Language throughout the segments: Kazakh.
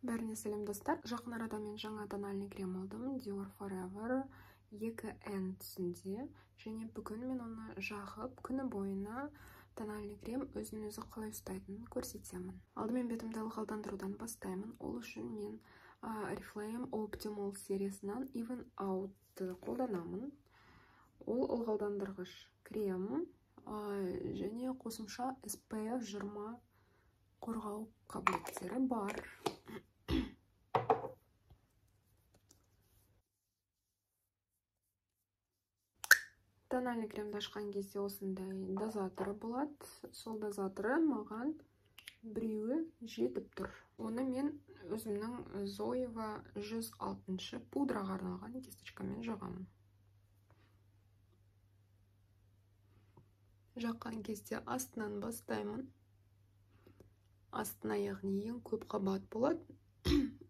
Бәріне сәлем достар. Жақын арада мен жаңа тональный крем алдым. Dior Forever 2N түсінде. Және бүгін мен оны жағып, күні бойына тональный крем өзін-өзі қалай ұстайтынын көрсетемін. Алдымен бетімді ылғалдандырудан бастаймын. Ол үшін мен Oriflame Optimal сериясынан Even Out қолданамын. Ол ылғалдандырғыш крем және қосымша SPF 20 қорғау қабілеттері бар. Тональный кремді ашқан кезде осындай дозаторы болады. Сол дозаторы маған біреуі жетіп тұр. Оны мен өзімнің Zoeva 106 пудраға арналған кисточкамен жағамын. Жаққан кезде астынан бастаймын. Астына яғни ең көп қабат болады.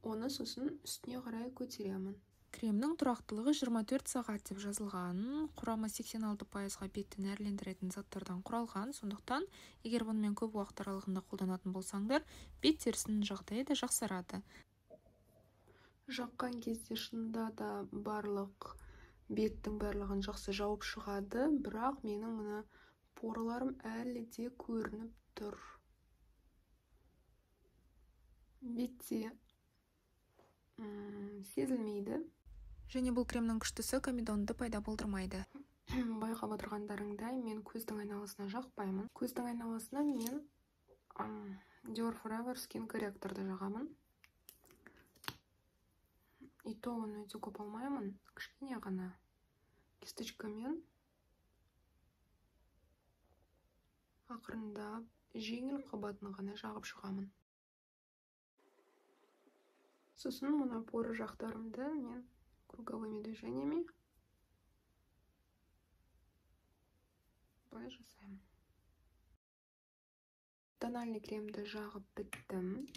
Оны сосын үстіне қарай көтеремін. Кремнің тұрақтылығы 24 сағат деп жазылған. Құрамы 86%-ға бетті нәрлендіретін заттардан құралған. Сондықтан, егер бұнымен көп уақыт аралығында қолданатын болсаңдар, бет терісінің жағдайы да жақсарады. Жаққан кезде шынында да беттің барлығын жақсы жауып шығады, бірақ менің мына порларым әлі де көрініп тұр. Бетте сезілмейді. Және бұл кремнің күштісі комедонды пайда болдырмайды. Байқап отырғандарыңдай, мен көздің айналасына жақпаймын. Көздің айналасына мен Dior Forever Skin корректорды жағамын. И то оны өте көп алмаймын. Кішкене ғана кисточкамен ақырындап жеңіл қабатын ғана жағып шығамын. Сосын мұна поры жақтарымды мен круговыми движениями былай жасаймын. Тональный кремді жағып біттім.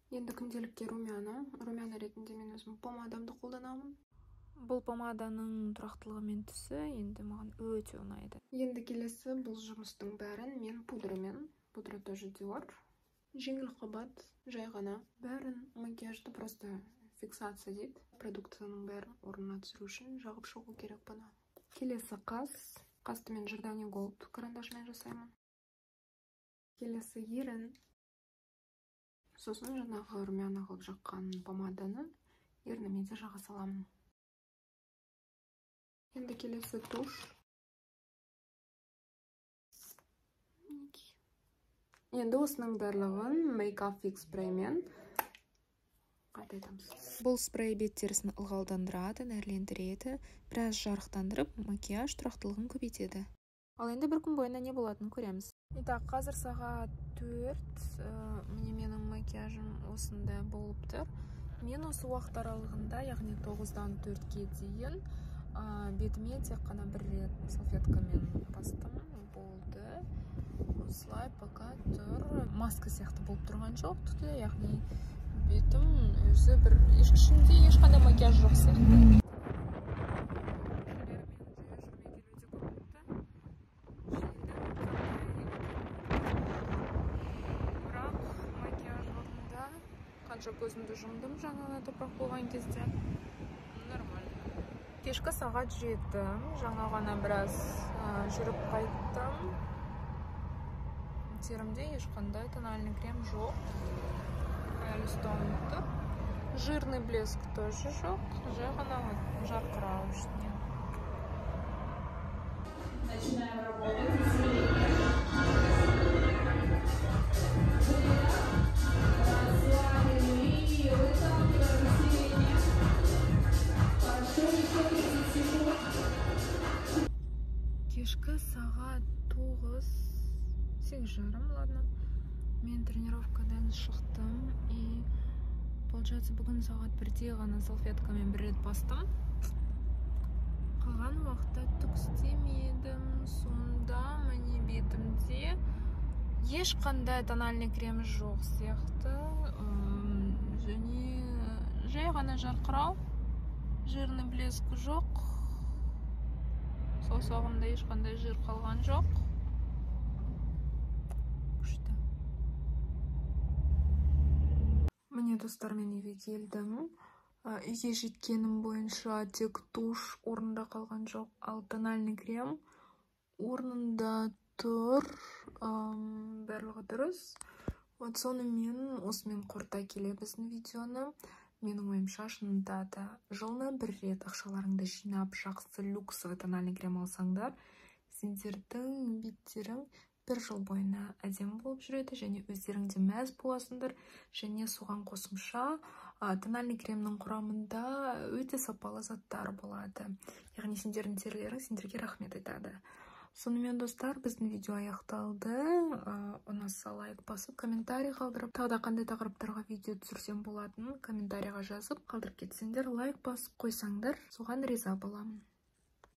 Енді күнделікке румяна ретінде мен өзім помадамды қолданамын. Бұл помаданың тұрақтылығы мен түсі енді маған өте ұнайды. Енді келесі бұл жұмыстың бәрін мен пудрамен. Пудра тоже Dior. Жеңіл қабат, жай ғана. Бәрін макияжды просто фиксация дейді. Продукцияның бәрін орнына түсіру үшін жағып шығу керек бұны. Келесі қасты мен Giordani Gold карандашымен жасаймын. Келесі ерін. Сосын жаңағы румяна қылып жаққан помаданы ерніме де жаға саламын. Енді келесі туш. Енді осының барлығын Make Up Fix спреймен қайтайтамыз. Бұл спрей бет терісін ылғалдандырады, нәрлендіреді, біраз жарықтандырып, макияж тұрақтылығын көбейтеді. Ал енді бір күн бойына не болатынын көреміз. Итак, қазір сағат 4. Міне менің макияжым осында болып тұр. Мен осы уақыт аралығында, яғни 9-дан 4-ге дейін бетіме тек қана бір рет салфеткамен бастым. Болды. Осылай пока тұр. Маска сияқты болып тұрған жоқ, яғни бетім өзі бір ішінде ешқандай макияж жоқ сияқты. Бірақ макияж орнында қанша көзімді жұмдым жаңа топырақ болған кезде. Нормально. Кешкі сағат 7. Жаңа ғана біраз жүріп қайттым. Терімде ешқандай тональный крем жоқ. Әлі ұсталынып тұр. Жирный блеск тоже жоқ. Жай ғана жарқырау ішіне. Начинаем работать. Кешкі сағат 8:30, ладно. Мен тренировкадан шықтым и получается бүгін сағат 1-де ғана салфеткамен бір рет бастым. Қалған уақытта түк істемедім. Сонда міне бетімде ешқандай тональный крем жоқ сияқты. Және жай ғана жарқырау, жирный блеск жоқ. Саусағымда ешқандай жир қалған жоқ. Күшті. Міне достар, мен үйге келдім. Үйге жеткенім бойынша тек туш орнында қалған жоқ, ал тональный крем орнында тұр. Барлығы дұрыс. Вот сонымен осымен қорыта келе біздің видеоны. Менің ойымша, шынында да жылына бір рет ақшаларыңды жинап, жақсы люксовый тональный крем алсаңдар, сендердің беттерің бір жыл бойына әдемі болып жүреді, және өздеріңде мәз боласыңдар. Және соған қосымша тональный кремнің құрамында өте сапалы заттар болады. Яғни сендердің терілерің сендерге рахмет айтады. Сонымен достар, біздің видео аяқталды. Ұнаса лайк басып, комментарий қалдырып, тағы да қандай тақырыптарға видео түсірсем болатынын комментарийға жазып қалдырып кетсеңдер, лайк басып қойсаңдар, соған риза боламын.